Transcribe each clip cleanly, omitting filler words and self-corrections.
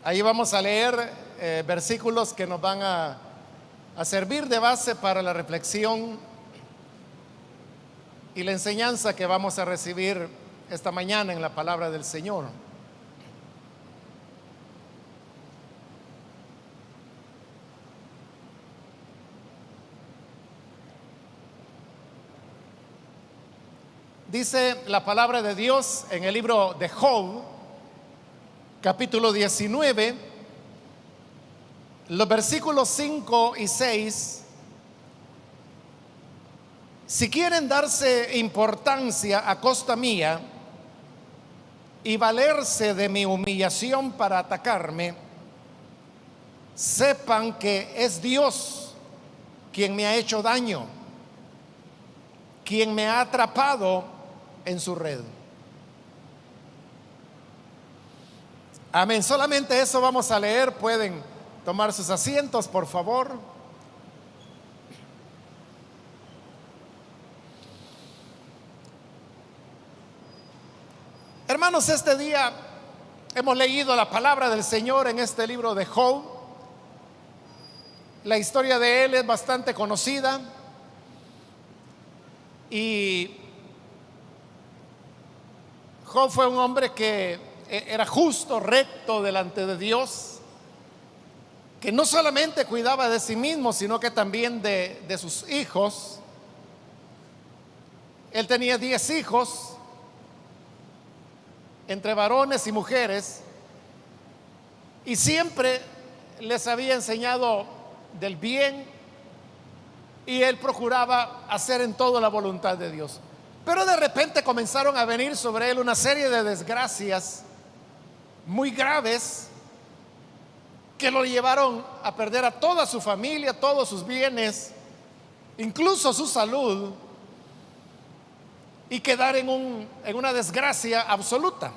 Ahí vamos a leer versículos que nos van a servir de base para la reflexión y la enseñanza que vamos a recibir esta mañana en la palabra del Señor. Dice la palabra de Dios en el libro de Job, capítulo 19, los versículos 5 y 6. Si quieren darse importancia a costa mía y valerse de mi humillación para atacarme, sepan que es Dios quien me ha hecho daño, quien me ha atrapado en su red. Amén. Solamente eso vamos a leer. Pueden tomar sus asientos, por favor. Hermanos, este día hemos leído la palabra del Señor en este libro de Job. La historia de él es bastante conocida y Job fue un hombre que era justo, recto delante de Dios, que no solamente cuidaba de sí mismo, sino que también de sus hijos. Él tenía 10 hijos, entre varones y mujeres, y siempre les había enseñado del bien, y él procuraba hacer en todo la voluntad de Dios. Pero de repente comenzaron a venir sobre él una serie de desgracias muy graves que lo llevaron a perder a toda su familia, todos sus bienes, incluso su salud, y quedar en una desgracia absoluta.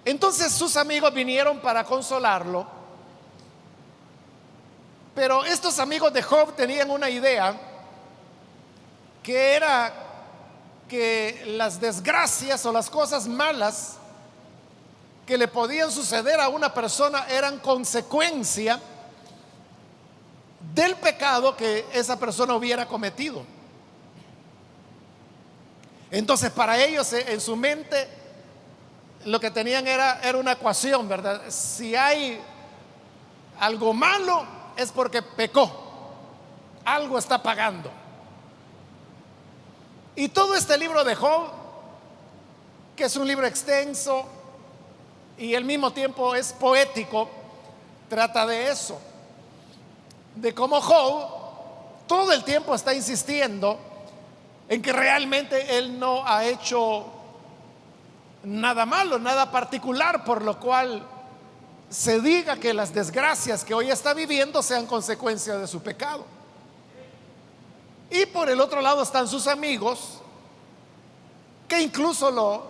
Entonces sus amigos vinieron para consolarlo, pero estos amigos de Job tenían una idea, que era que las desgracias o las cosas malas que le podían suceder a una persona eran consecuencia del pecado que esa persona hubiera cometido. Entonces para ellos en su mente lo que tenían era una ecuación, ¿verdad? Si hay algo malo es porque pecó, algo está pagando. Y todo este libro de Job, que es un libro extenso y al mismo tiempo es poético, trata de eso, de cómo Job todo el tiempo está insistiendo en que realmente él no ha hecho nada malo, nada particular, por lo cual se diga que las desgracias que hoy está viviendo sean consecuencia de su pecado. Y por el otro lado están sus amigos, que incluso lo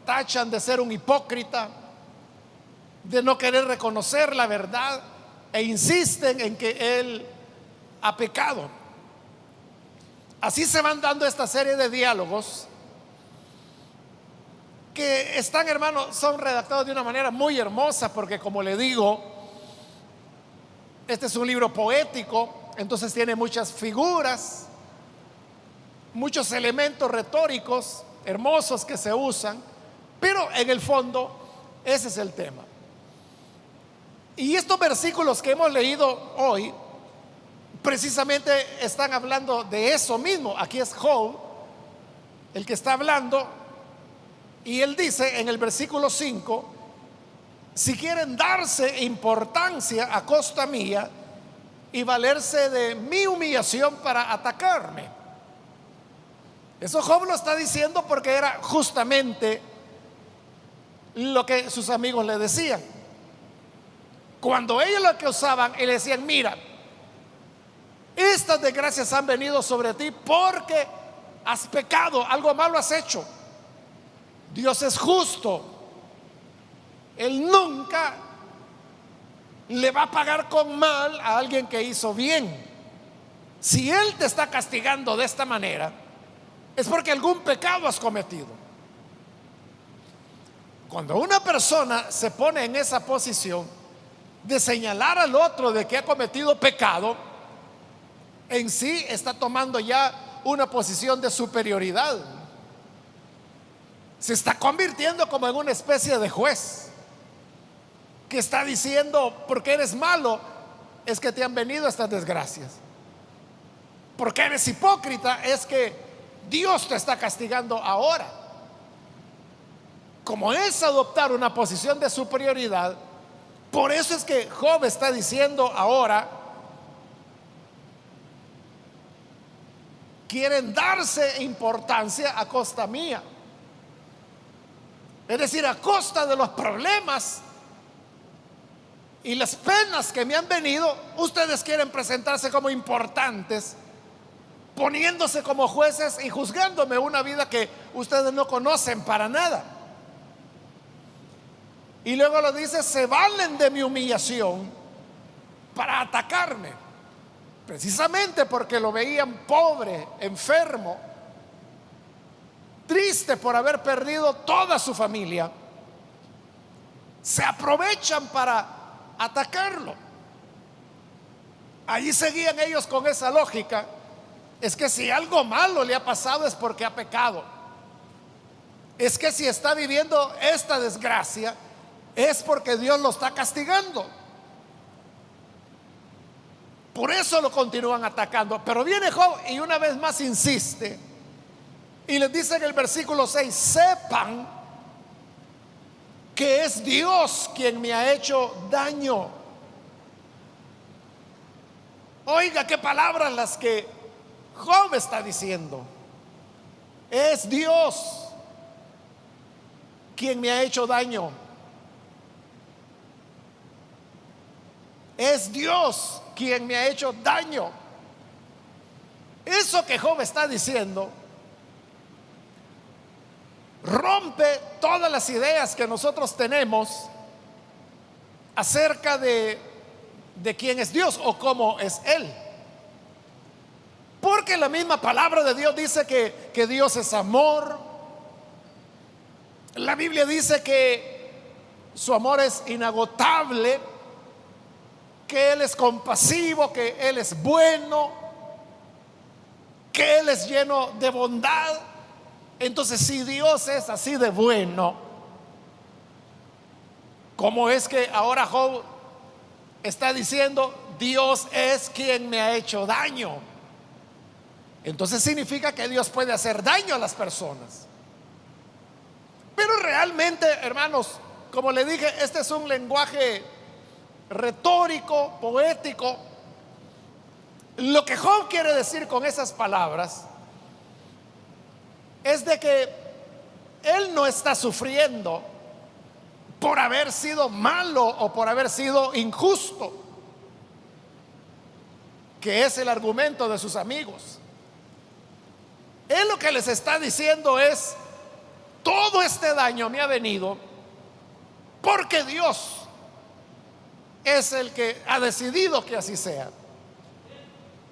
tachan de ser un hipócrita, de no querer reconocer la verdad, e insisten en que él ha pecado. Así se van dando esta serie de diálogos que están, hermanos, son redactados de una manera muy hermosa, porque como le digo, este es un libro poético, entonces tiene muchas figuras, muchos elementos retóricos hermosos que se usan, pero en el fondo ese es el tema. Y estos versículos que hemos leído hoy precisamente están hablando de eso mismo. Aquí es Job el que está hablando, y él dice en el versículo 5: si quieren darse importancia a costa mía y valerse de mi humillación para atacarme. Eso Job lo está diciendo porque era justamente lo que sus amigos le decían. Cuando ellos lo acusaban y le decían: mira, estas desgracias han venido sobre ti porque has pecado, algo malo has hecho. Dios es justo, Él nunca le va a pagar con mal a alguien que hizo bien. Si Él te está castigando de esta manera, es porque algún pecado has cometido. Cuando una persona se pone en esa posición de señalar al otro de que ha cometido pecado, en sí está tomando ya una posición de superioridad. Se está convirtiendo como en una especie de juez que está diciendo: porque eres malo es que te han venido estas desgracias, porque eres hipócrita es que Dios te está castigando ahora. Como es adoptar una posición de superioridad, por eso es que Job está diciendo ahora: quieren darse importancia a costa mía. Es decir, a costa de los problemas y las penas que me han venido, ustedes quieren presentarse como importantes, poniéndose como jueces y juzgándome una vida que ustedes no conocen para nada. Y luego lo dice: se valen de mi humillación para atacarme. Precisamente porque lo veían pobre, enfermo, triste por haber perdido toda su familia, se aprovechan para atacarlo. Allí seguían ellos con esa lógica: es que si algo malo le ha pasado es porque ha pecado. Es que si está viviendo esta desgracia es porque Dios lo está castigando. Por eso lo continúan atacando. Pero viene Job y una vez más insiste y les dice en el versículo 6: sepan que es Dios quien me ha hecho daño. Oiga qué palabras las que Job está diciendo. Es Dios quien me ha hecho daño. Es Dios quien me ha hecho daño. Eso que Job está diciendo rompe todas las ideas que nosotros tenemos acerca de quién es Dios o cómo es Él. Porque la misma palabra de Dios dice que Dios es amor. La Biblia dice que su amor es inagotable, que Él es compasivo, que Él es bueno, que Él es lleno de bondad. Entonces, si Dios es así de bueno, ¿cómo es que ahora Job está diciendo: Dios es quien me ha hecho daño? Entonces significa que Dios puede hacer daño a las personas. Pero realmente, hermanos, como le dije, este es un lenguaje retórico, poético. Lo que Job quiere decir con esas palabras es de que él no está sufriendo por haber sido malo o por haber sido injusto, que es el argumento de sus amigos. Él lo que les está diciendo es: todo este daño me ha venido porque Dios es el que ha decidido que así sea.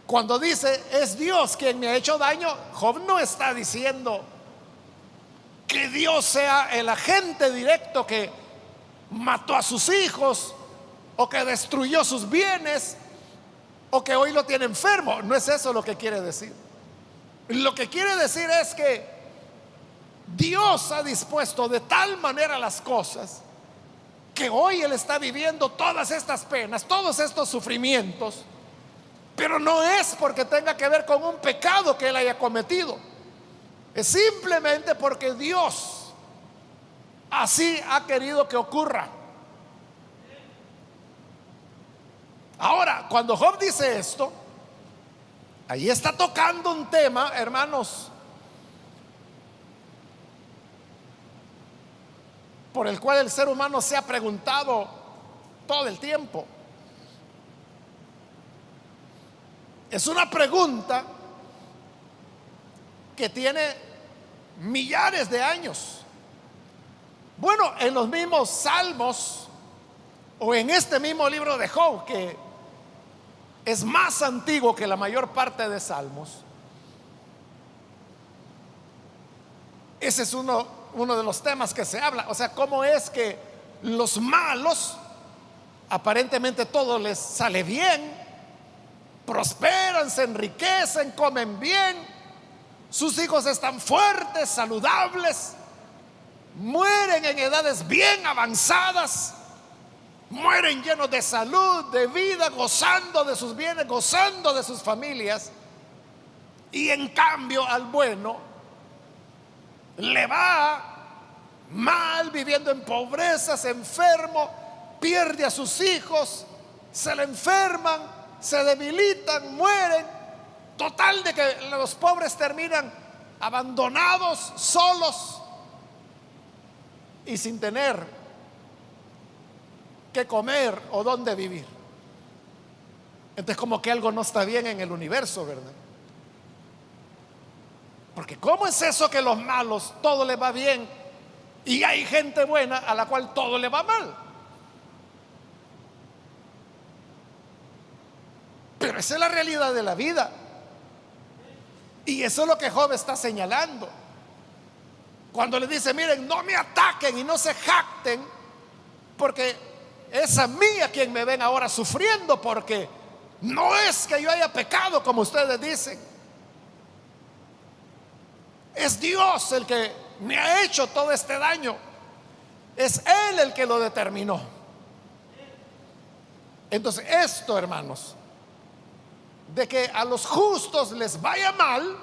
Cuando dice es Dios quien me ha hecho daño, Job no está diciendo que Dios sea el agente directo que mató a sus hijos o que destruyó sus bienes o que hoy lo tiene enfermo. No es eso lo que quiere decir. Lo que quiere decir es que Dios ha dispuesto de tal manera las cosas que hoy él está viviendo todas estas penas, todos estos sufrimientos, pero no es porque tenga que ver con un pecado que él haya cometido. Es simplemente porque Dios así ha querido que ocurra. Ahora, cuando Job dice esto, ahí está tocando un tema, hermanos, por el cual el ser humano se ha preguntado todo el tiempo. Es una pregunta que tiene millares de años. Bueno, en los mismos salmos o en este mismo libro de Job, que es más antiguo que la mayor parte de salmos, ese es uno uno de los temas que se habla. O sea, cómo es que los malos, aparentemente todo les sale bien, prosperan, se enriquecen, comen bien, sus hijos están fuertes, saludables, mueren en edades bien avanzadas, mueren llenos de salud, de vida, gozando de sus bienes, gozando de sus familias. Y en cambio al bueno le va mal, viviendo en pobreza, se enfermo, pierde a sus hijos, se le enferman, se debilitan, mueren. Total de que los pobres terminan abandonados, solos y sin tener que comer o dónde vivir. Entonces como que algo no está bien en el universo, ¿verdad? Porque ¿cómo es eso que los malos todo les va bien y hay gente buena a la cual todo le va mal? Pero esa es la realidad de la vida. Y eso es lo que Job está señalando. Cuando le dice, miren, no me ataquen y no se jacten, porque es a mí a quien me ven ahora sufriendo, porque no es que yo haya pecado como ustedes dicen. Es Dios el que me ha hecho todo este daño. Es Él el que lo determinó. Entonces esto, hermanos, de que a los justos les vaya mal,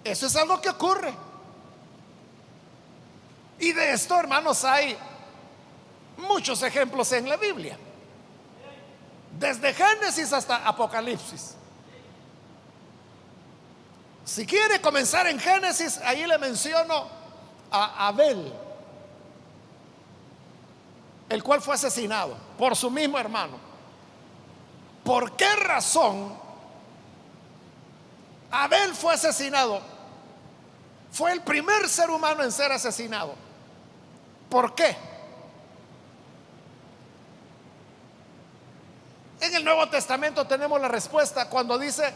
eso es algo que ocurre. Y de esto, hermanos, hay muchos ejemplos en la Biblia, desde Génesis hasta Apocalipsis. Si quiere comenzar en Génesis, ahí le menciono a Abel, el cual fue asesinado por su mismo hermano. ¿Por qué razón Abel fue asesinado? Fue el primer ser humano en ser asesinado. ¿Por qué? En el Nuevo Testamento tenemos la respuesta cuando dice,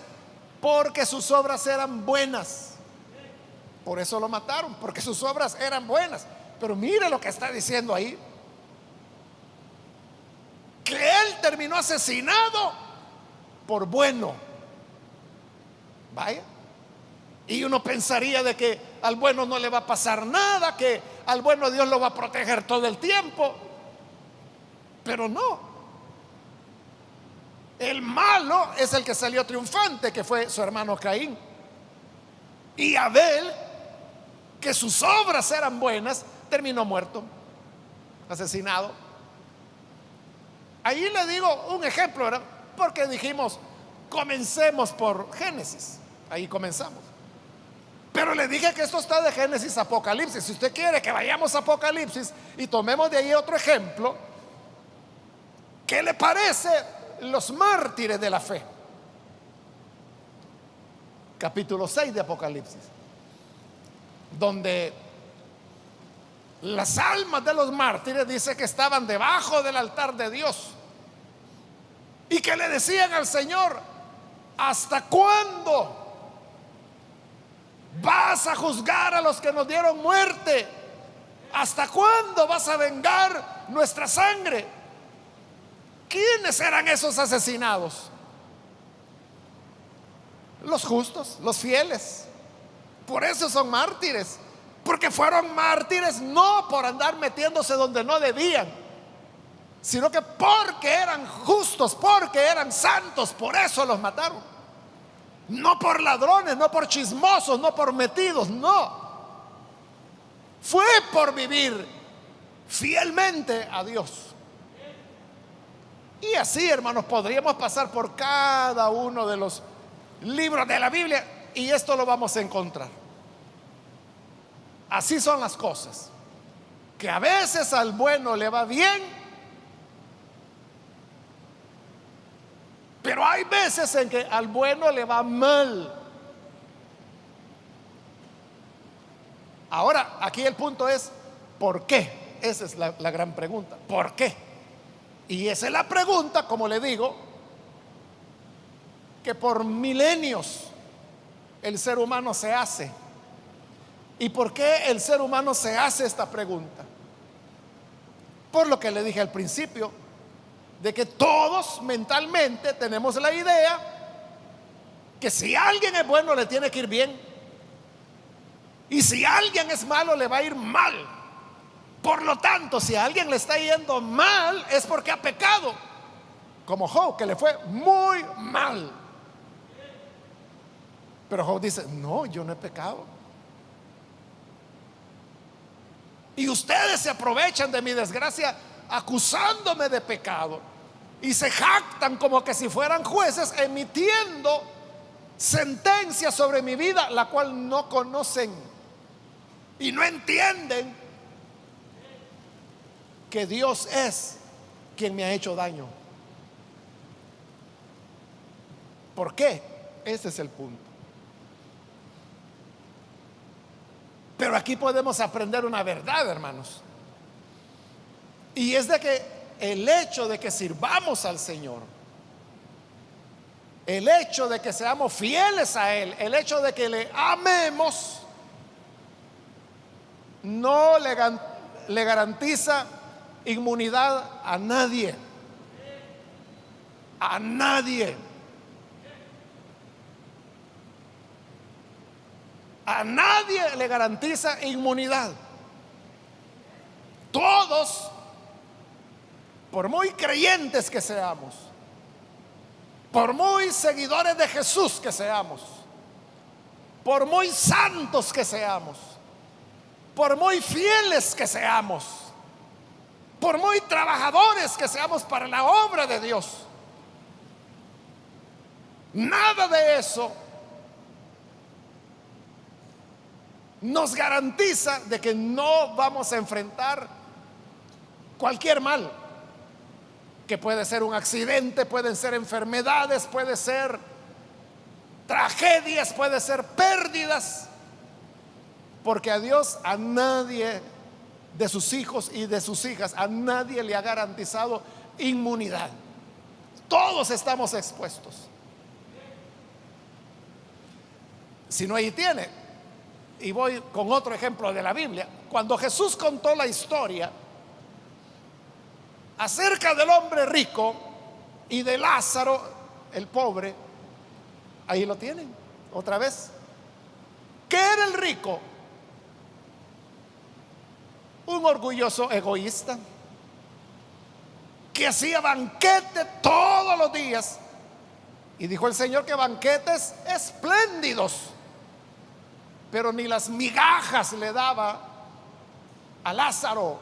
porque sus obras eran buenas. Por eso lo mataron, porque sus obras eran buenas. Pero mire lo que está diciendo ahí, que él terminó asesinado por bueno. Vaya. Y uno pensaría de que al bueno no le va a pasar nada, que al bueno Dios lo va a proteger todo el tiempo. Pero no. El malo es el que salió triunfante, que fue su hermano Caín. Y Abel, que sus obras eran buenas, terminó muerto, asesinado. Ahí le digo un ejemplo, ¿verdad? Porque dijimos, comencemos por Génesis. Ahí comenzamos. Pero le dije que esto está de Génesis a Apocalipsis. Si usted quiere que vayamos a Apocalipsis y tomemos de ahí otro ejemplo, ¿qué le parece los mártires de la fe? Capítulo 6 de Apocalipsis, donde las almas de los mártires dice que estaban debajo del altar de Dios y que le decían al Señor, ¿hasta cuándo vas a juzgar a los que nos dieron muerte? ¿Hasta cuándo vas a vengar nuestra sangre? ¿Quiénes eran esos asesinados? Los justos, los fieles. Por eso son mártires, porque fueron mártires no por andar metiéndose donde no debían, sino que porque eran justos, porque eran santos, por eso los mataron. No por ladrones, no por chismosos, no por metidos, no. Fue por vivir fielmente a Dios. Y así, hermanos, podríamos pasar por cada uno de los libros de la Biblia y esto lo vamos a encontrar. Así son las cosas, que a veces al bueno le va bien, pero hay veces en que al bueno le va mal. Ahora, aquí el punto es, ¿por qué? Esa es la gran pregunta. ¿Por qué? Y esa es la pregunta, como le digo, que por milenios el ser humano se hace. ¿Y por qué el ser humano se hace esta pregunta? Por lo que le dije al principio, de que todos mentalmente tenemos la idea que si alguien es bueno le tiene que ir bien, y si alguien es malo le va a ir mal. Por lo tanto, si a alguien le está yendo mal es porque ha pecado, como Job, que le fue muy mal. Pero Job dice: no, yo no he pecado. Y ustedes se aprovechan de mi desgracia acusándome de pecado y se jactan como que si fueran jueces, emitiendo sentencia sobre mi vida, la cual no conocen y no entienden que Dios es quien me ha hecho daño. ¿Por qué? Ese es el punto. Pero aquí podemos aprender una verdad, hermanos, y es de que el hecho de que sirvamos al Señor, el hecho de que seamos fieles a Él, el hecho de que le amemos, no le garantiza inmunidad a nadie. A nadie. A nadie le garantiza inmunidad. Todos, por muy creyentes que seamos, por muy seguidores de Jesús que seamos, por muy santos que seamos, por muy fieles que seamos, por muy trabajadores que seamos para la obra de Dios, nada de eso nos garantiza de que no vamos a enfrentar cualquier mal, que puede ser un accidente, pueden ser enfermedades, puede ser tragedias, puede ser pérdidas, porque a Dios, a nadie de sus hijos y de sus hijas, a nadie le ha garantizado inmunidad. Todos estamos expuestos. Si no, ahí tiene. Y voy con otro ejemplo de la Biblia. Cuando Jesús contó la historia acerca del hombre rico y de Lázaro, el pobre, ahí lo tienen, otra vez. ¿Qué era el rico? Un orgulloso egoísta que hacía banquete todos los días. Y dijo el Señor que banquetes espléndidos, pero ni las migajas le daba a Lázaro.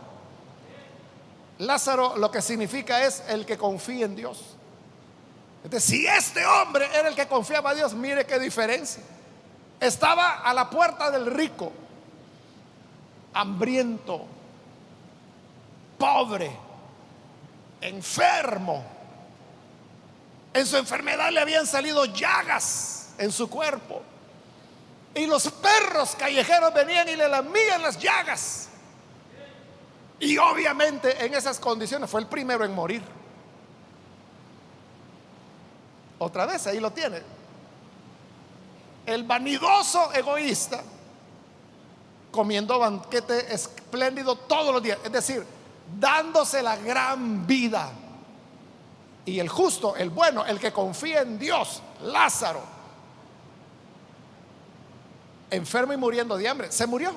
Lázaro lo que significa es el que confía en Dios. Entonces, si este hombre era el que confiaba a Dios, mire qué diferencia. Estaba a la puerta del rico, hambriento, pobre, enfermo. En su enfermedad le habían salido llagas en su cuerpo, y los perros callejeros venían y le lamían las llagas. Y obviamente en esas condiciones fue el primero en morir. Otra vez, ahí lo tiene. El vanidoso egoísta comiendo banquete espléndido todos los días, es decir, dándose la gran vida. Y el justo, el bueno, el que confía en Dios, Lázaro, enfermo y muriendo de hambre, se murió.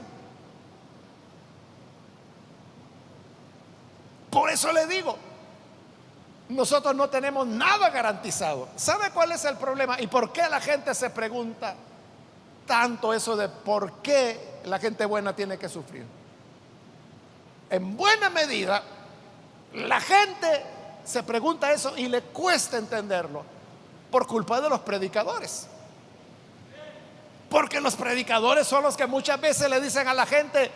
Por eso le digo, nosotros no tenemos nada garantizado. ¿Sabe cuál es el problema? ¿Y por qué la gente se pregunta tanto eso de por qué la gente buena tiene que sufrir? En buena medida, la gente se pregunta eso y le cuesta entenderlo por culpa de los predicadores. Porque los predicadores son los que muchas veces le dicen a la gente: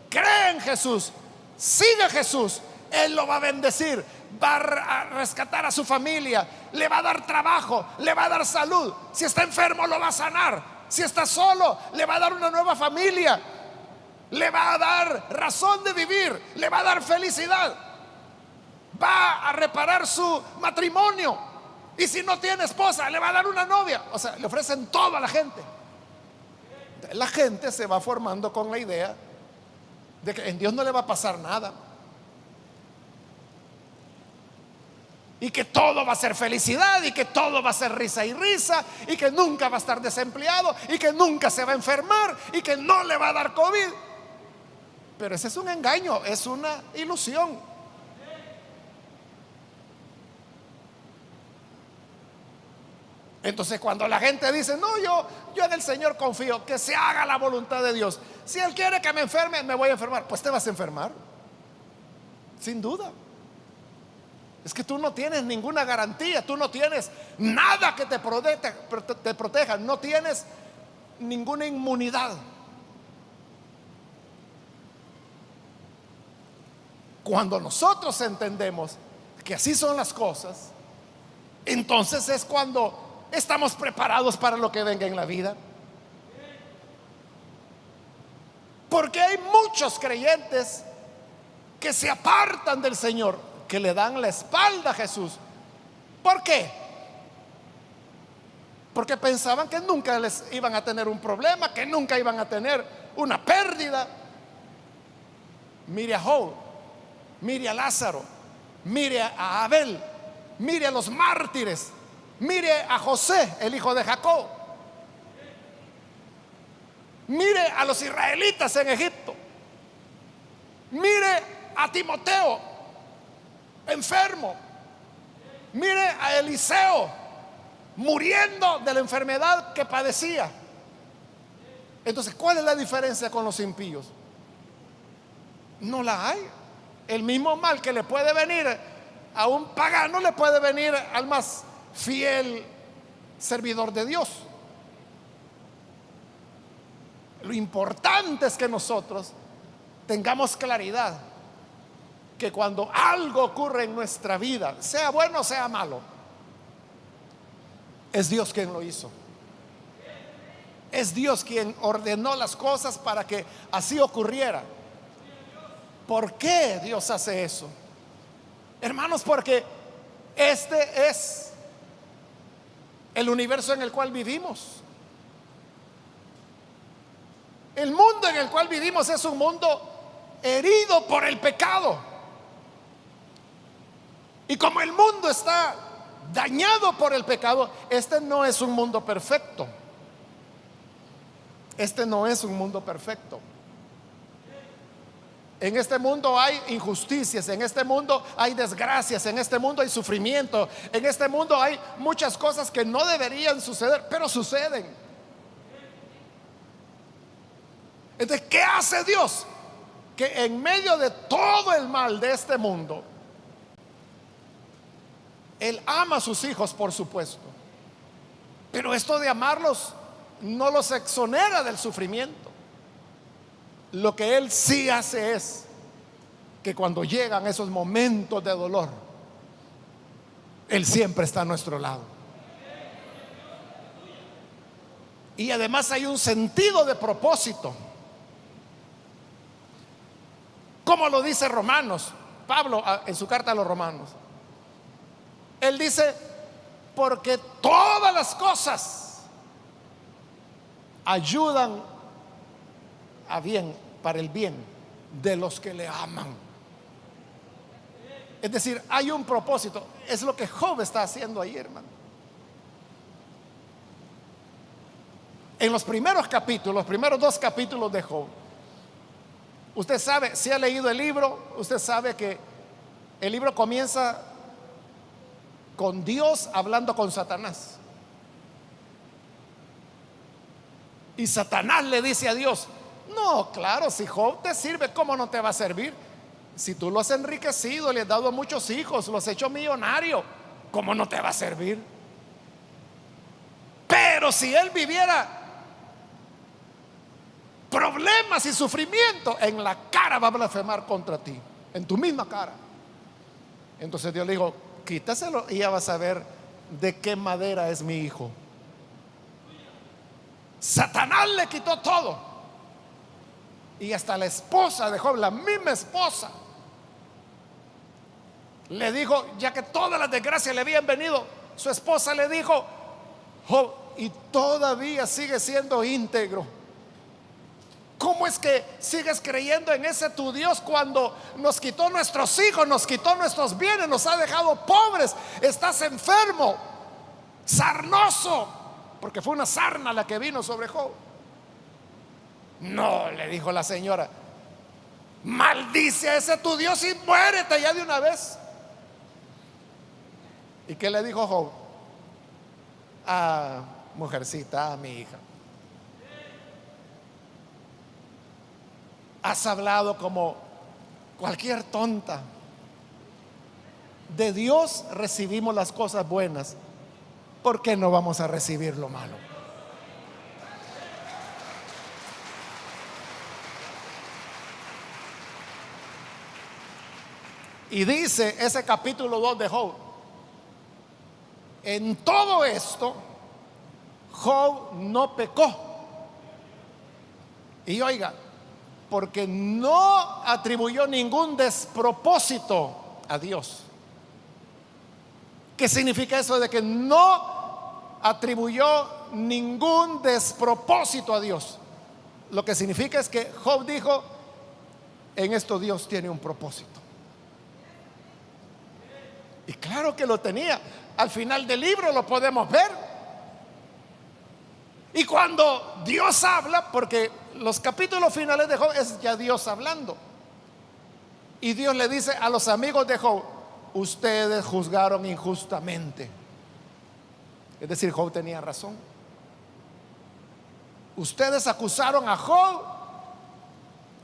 cree en Jesús, sigue a Jesús, Él lo va a bendecir, va a rescatar a su familia, le va a dar trabajo, le va a dar salud. Si está enfermo, lo va a sanar. Si está solo, le va a dar una nueva familia, le va a dar razón de vivir, le va a dar felicidad, va a reparar su matrimonio. Y si no tiene esposa, le va a dar una novia. O sea, le ofrecen todo a la gente. La gente se va formando con la idea de que en Dios no le va a pasar nada y que todo va a ser felicidad y que todo va a ser risa y risa y que nunca va a estar desempleado y que nunca se va a enfermar y que no le va a dar COVID. Pero ese es un engaño, es una ilusión. Entonces cuando la gente dice, no, yo en el Señor confío, que se haga la voluntad de Dios. Si Él quiere que me enferme, me voy a enfermar. Pues te vas a enfermar, sin duda. Es que tú no tienes ninguna garantía, tú no tienes nada que te proteja, no tienes ninguna inmunidad. Cuando nosotros entendemos que así son las cosas, entonces es cuando estamos preparados para lo que venga en la vida. Porque hay muchos creyentes que se apartan del Señor, que le dan la espalda a Jesús. ¿Por qué? Porque pensaban que nunca les iban a tener un problema, que nunca iban a tener una pérdida. Mire a Job, mire a Lázaro, mire a Abel, mire a los mártires, mire a José, el hijo de Jacob, mire a los israelitas en Egipto, mire a Timoteo enfermo, mire a Eliseo muriendo de la enfermedad que padecía. Entonces, ¿cuál es la diferencia con los impíos? No la hay. El mismo mal que le puede venir a un pagano le puede venir al más fiel servidor de Dios. Lo importante es que nosotros tengamos claridad que cuando algo ocurre en nuestra vida, sea bueno o sea malo, es Dios quien lo hizo. Es Dios quien ordenó las cosas para que así ocurriera. ¿Por qué Dios hace eso? Hermanos, porque este es el universo en el cual vivimos. El mundo en el cual vivimos es un mundo herido por el pecado. Y como el mundo está dañado por el pecado, este no es un mundo perfecto. Este no es un mundo perfecto. En este mundo hay injusticias, en este mundo hay desgracias, en este mundo hay sufrimiento, en este mundo hay muchas cosas que no deberían suceder, pero suceden. Entonces, ¿qué hace Dios? Que en medio de todo el mal de este mundo, Él ama a sus hijos, por supuesto, pero esto de amarlos no los exonera del sufrimiento. Lo que Él sí hace es que cuando llegan esos momentos de dolor, Él siempre está a nuestro lado. Y además hay un sentido de propósito, como lo dice Romanos, Pablo en su carta a los Romanos. Él dice, porque todas las cosas ayudan a bien, para el bien de los que le aman. Es decir, hay un propósito. Es lo que Job está haciendo ahí, hermano. En los primeros capítulos, los primeros 2 capítulos de Job, usted sabe, si ha leído el libro, usted sabe que el libro comienza con Dios hablando con Satanás. Y Satanás le dice a Dios, no, claro, si Job te sirve, ¿cómo no te va a servir? Si tú lo has enriquecido, le has dado muchos hijos, lo has hecho millonario, ¿cómo no te va a servir? Pero si él viviera problemas y sufrimiento, en la cara va a blasfemar contra ti, en tu misma cara. Entonces Dios le dijo, quítaselo y ya vas a ver de qué madera es mi hijo. Satanás le quitó todo. Y hasta la esposa de Job, la misma esposa, le dijo, ya que todas las desgracias le habían venido, su esposa le dijo, Job, y todavía sigue siendo íntegro. ¿Cómo es que sigues creyendo en ese tu Dios cuando nos quitó nuestros hijos, nos quitó nuestros bienes, nos ha dejado pobres? Estás enfermo, sarnoso, porque fue una sarna la que vino sobre Job. No, le dijo la señora, maldice a ese tu Dios y muérete ya de una vez. ¿Y qué le dijo Job? Ah, mujercita, mi hija, has hablado como cualquier tonta. De Dios recibimos las cosas buenas, ¿por qué no vamos a recibir lo malo? Y dice ese capítulo 2 de Job: en todo esto Job no pecó. Y oiga, porque no atribuyó ningún despropósito a Dios. ¿Qué significa eso de que no atribuyó ningún despropósito a Dios? Lo que significa es que Job dijo: en esto Dios tiene un propósito. Y claro que lo tenía. Al final del libro lo podemos ver. Y cuando Dios habla, porque los capítulos finales de Job es ya Dios hablando, y Dios le dice a los amigos de Job: ustedes juzgaron injustamente. Es decir, Job tenía razón. Ustedes acusaron a Job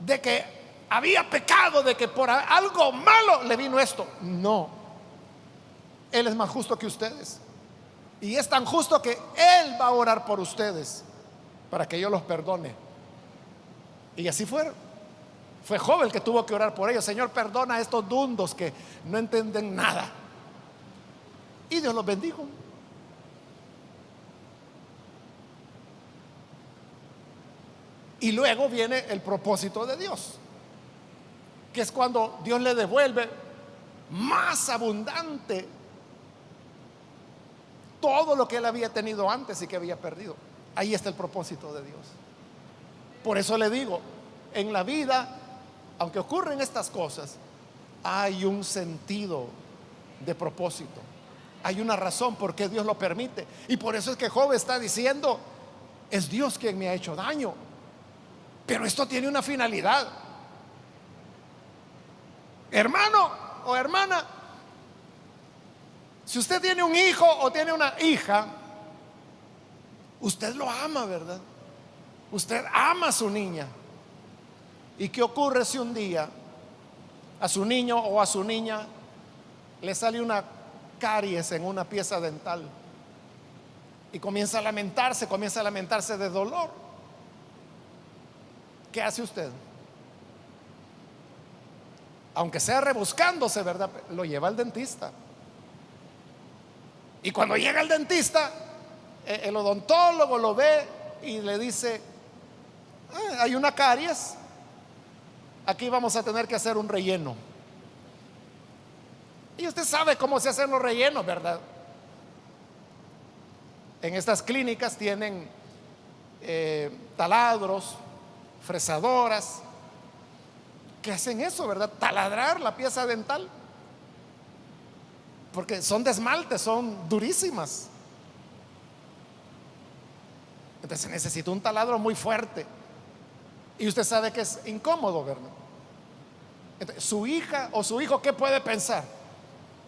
de que había pecado, de que por algo malo le vino esto. No, Él es más justo que ustedes, y es tan justo que Él va a orar por ustedes para que yo los perdone. Y así fueron. Fue Job el que tuvo que orar por ellos: Señor, perdona a estos dundos que no entienden nada. Y Dios los bendijo. Y luego viene el propósito de Dios, que es cuando Dios le devuelve más abundante todo lo que él había tenido antes y que había perdido. Ahí está el propósito de Dios. Por eso le digo, en la vida, aunque ocurren estas cosas, hay un sentido de propósito, hay una razón por qué Dios lo permite. Y por eso es que Job está diciendo: es Dios quien me ha hecho daño, pero esto tiene una finalidad. Hermano o hermana, si usted tiene un hijo o tiene una hija, usted lo ama, ¿verdad? Usted ama a su niña. ¿Y qué ocurre si un día a su niño o a su niña le sale una caries en una pieza dental y comienza a lamentarse de dolor? ¿Qué hace usted? Aunque sea rebuscándose, ¿verdad?, lo lleva al dentista. Y cuando llega el dentista, el odontólogo lo ve y le dice: hay una caries, aquí vamos a tener que hacer un relleno. Y usted sabe cómo se hacen los rellenos, ¿verdad? En estas clínicas tienen taladros, fresadoras, que hacen eso, ¿verdad? Taladrar la pieza dental, porque son de esmalte, son durísimas. Entonces necesita un taladro muy fuerte, y usted sabe que es incómodo, ¿verdad? Entonces, su hija o su hijo, ¿qué puede pensar?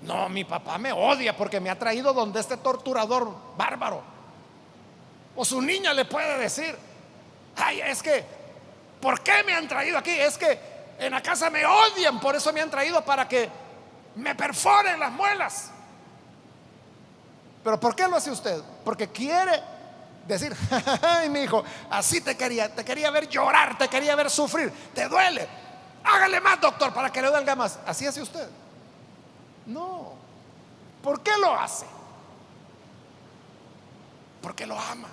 No, mi papá me odia porque me ha traído donde este torturador bárbaro. O su niña le puede decir: ay, es que, ¿por qué me han traído aquí? Es que en la casa me odian, por eso me han traído para que me perforen las muelas. ¿Pero por qué lo hace usted? Porque quiere decir: ay, mi hijo, así te quería ver llorar, te quería ver sufrir. ¿Te duele? Hágale más, doctor, para que le duelga más. ¿Así hace usted? No. ¿Por qué lo hace? Porque lo ama.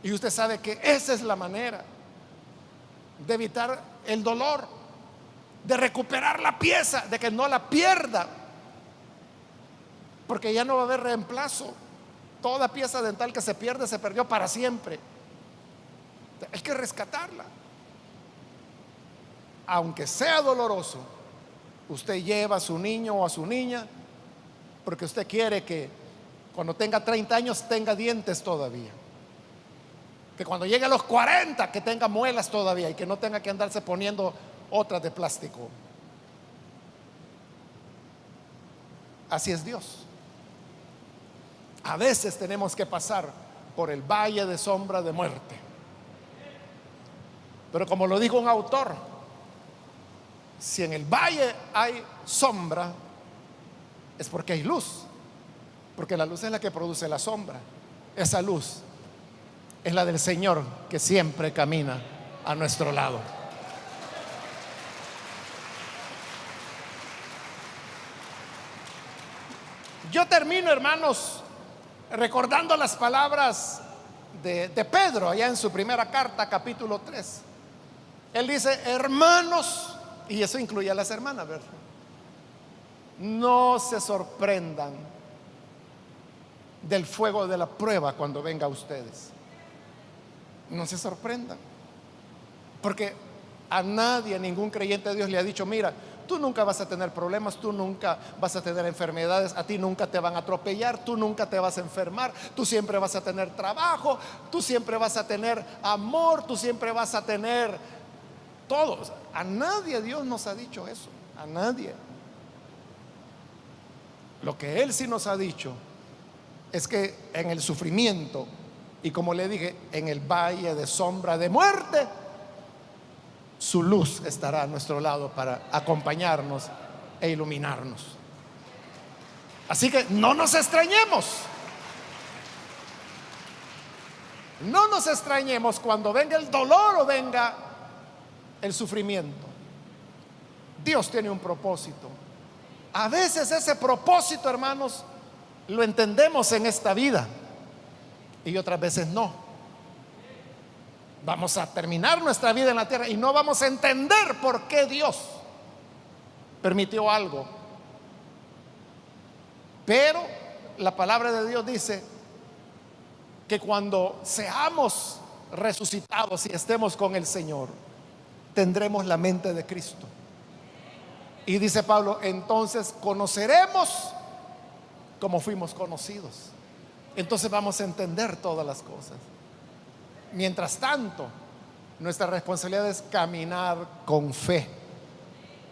Y usted sabe que esa es la manera de evitar el dolor, de recuperar la pieza, de que no la pierda, porque ya no va a haber reemplazo. Toda pieza dental que se pierde, se perdió para siempre. Hay que rescatarla. Aunque sea doloroso, usted lleva a su niño o a su niña porque usted quiere que cuando tenga 30 años tenga dientes todavía, que cuando llegue a los 40 que tenga muelas todavía y que no tenga que andarse poniendo otras de plástico. Así es Dios. A veces tenemos que pasar por el valle de sombra de muerte, pero como lo dijo un autor, si en el valle hay sombra es porque hay luz, porque la luz es la que produce la sombra. Esa luz es la del Señor que siempre camina a nuestro lado. Yo termino, hermanos, recordando las palabras de Pedro allá en su primera carta, capítulo 3. Él dice: hermanos, y eso incluye a las hermanas, ¿verdad? No se sorprendan del fuego de la prueba cuando venga a ustedes. No se sorprendan, porque a nadie, ningún creyente de Dios le ha dicho: mira, tú nunca vas a tener problemas, tú nunca vas a tener enfermedades, a ti nunca te van a atropellar, tú nunca te vas a enfermar, tú siempre vas a tener trabajo, tú siempre vas a tener amor, tú siempre vas a tener todo. A nadie Dios nos ha dicho eso, a nadie. Lo que Él sí nos ha dicho es que en el sufrimiento, y como le dije, en el valle de sombra de muerte, su luz estará a nuestro lado para acompañarnos e iluminarnos. Así que no nos extrañemos. No nos extrañemos cuando venga el dolor o venga el sufrimiento. Dios tiene un propósito. A veces ese propósito, hermanos, lo entendemos en esta vida y otras veces no. Vamos a terminar nuestra vida en la tierra y no vamos a entender por qué Dios permitió algo. Pero la palabra de Dios dice que cuando seamos resucitados y estemos con el Señor, tendremos la mente de Cristo. Y dice Pablo: entonces conoceremos como fuimos conocidos. Entonces vamos a entender todas las cosas. Mientras tanto, nuestra responsabilidad es caminar con fe,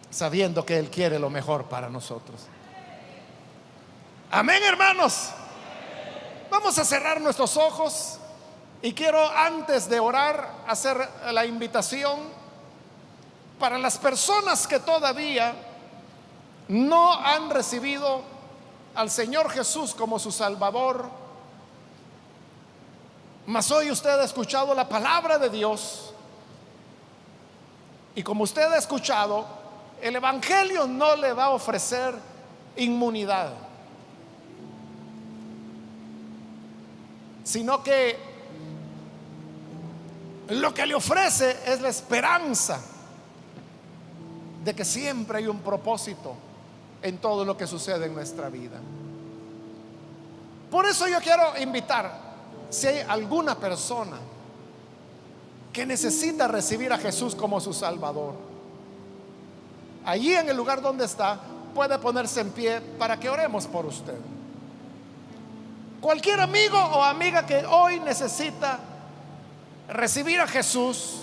sabiendo que Él quiere lo mejor para nosotros. Amén, hermanos. Vamos a cerrar nuestros ojos y quiero, antes de orar, hacer la invitación para las personas que todavía no han recibido al Señor Jesús como su Salvador. Mas hoy usted ha escuchado la palabra de Dios, y como usted ha escuchado, el Evangelio no le va a ofrecer inmunidad, sino que lo que le ofrece es la esperanza de que siempre hay un propósito en todo lo que sucede en nuestra vida. Por eso yo quiero invitar, si hay alguna persona que necesita recibir a Jesús como su Salvador, allí en el lugar donde está, puede ponerse en pie para que oremos por usted. Cualquier amigo o amiga que hoy necesita recibir a Jesús,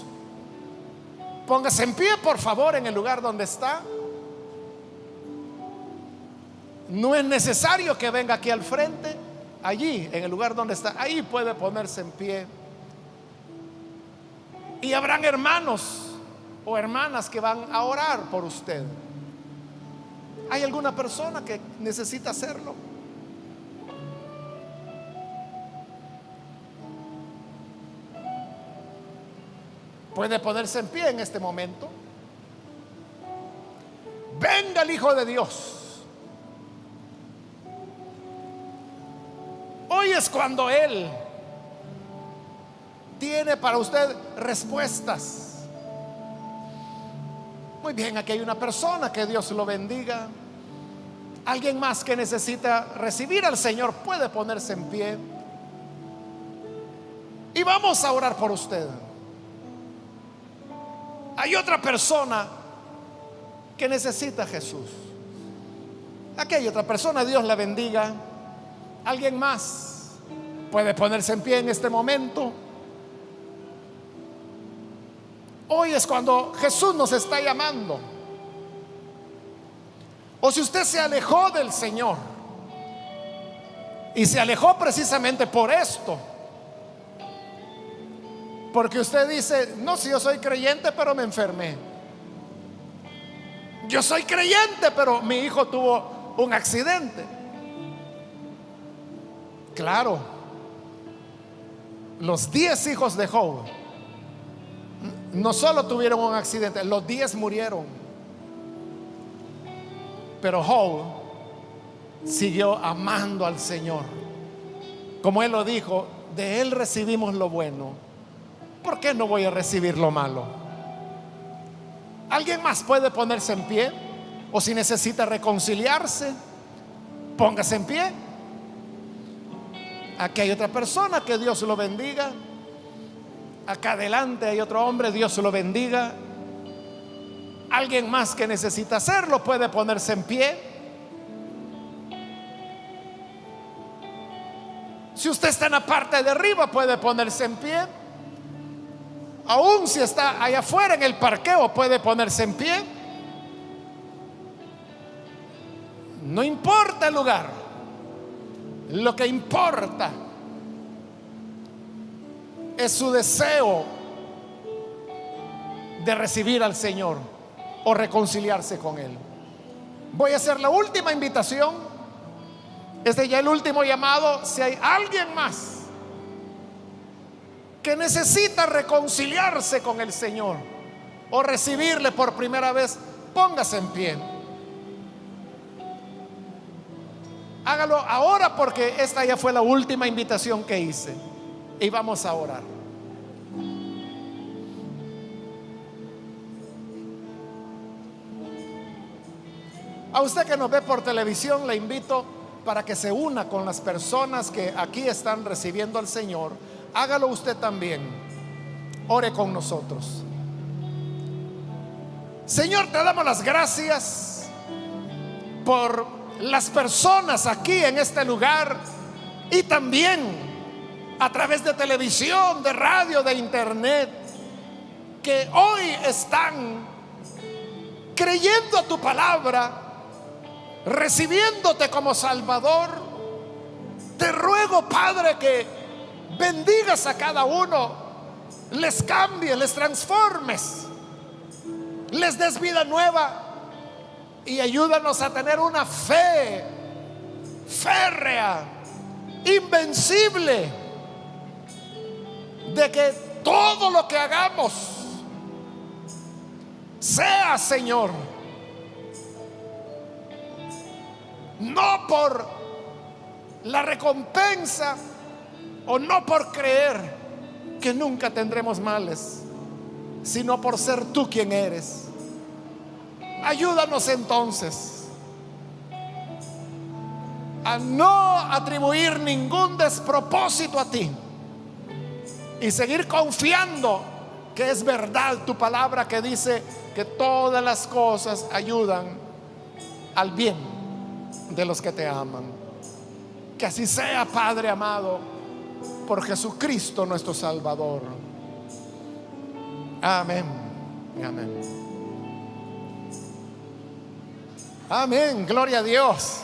póngase en pie, por favor, en el lugar donde está. No es necesario que venga aquí al frente. Allí, en el lugar donde está, ahí puede ponerse en pie. Y habrán hermanos o hermanas que van a orar por usted. ¿Hay alguna persona que necesita hacerlo? Puede ponerse en pie en este momento. Venga el Hijo de Dios. Hoy es cuando Él tiene para usted respuestas. Muy bien, aquí hay una persona, que Dios lo bendiga. Alguien más que necesita recibir al Señor puede ponerse en pie y vamos a orar por usted. Hay otra persona que necesita a Jesús. Aquí hay otra persona, Dios la bendiga. Alguien más puede ponerse en pie en este momento. Hoy es cuando Jesús nos está llamando. O si usted se alejó del Señor y se alejó precisamente por esto, porque usted dice: no, si yo soy creyente pero me enfermé. Yo soy creyente pero mi hijo tuvo un accidente. Claro, los 10 hijos de Job no solo tuvieron un accidente, los 10 murieron. Pero Job siguió amando al Señor. Como él lo dijo: de él recibimos lo bueno, ¿por qué no voy a recibir lo malo? ¿Alguien más puede ponerse en pie? O si necesita reconciliarse, póngase en pie. Aquí hay otra persona, que Dios lo bendiga. Acá adelante hay otro hombre, Dios lo bendiga. Alguien más que necesita hacerlo puede ponerse en pie. Si usted está en la parte de arriba, puede ponerse en pie. Aún si está allá afuera en el parqueo, puede ponerse en pie. No importa el lugar, lo que importa es su deseo de recibir al Señor o reconciliarse con Él. Voy a hacer la última invitación. Este es ya el último llamado. Si hay alguien más que necesita reconciliarse con el Señor o recibirle por primera vez, póngase en pie. Hágalo ahora, porque esta ya fue la última invitación que hice. Y vamos a orar. A usted que nos ve por televisión, le invito para que se una con las personas que aquí están recibiendo al Señor. Hágalo usted también. Ore con nosotros. Señor, te damos las gracias por las personas aquí en este lugar y también a través de televisión, de radio, de internet, que hoy están creyendo a tu palabra, recibiéndote como Salvador. Te ruego, Padre, que bendigas a cada uno, les cambies, les transformes, les des vida nueva y ayúdanos a tener una fe férrea, invencible, de que todo lo que hagamos sea, Señor, no por la recompensa o no por creer que nunca tendremos males, sino por ser tú quien eres. Ayúdanos entonces a no atribuir ningún despropósito a ti y seguir confiando que es verdad tu palabra, que dice que todas las cosas ayudan al bien de los que te aman. Que así sea, Padre amado, por Jesucristo nuestro Salvador. Amén. Amén. Amén. Gloria a Dios.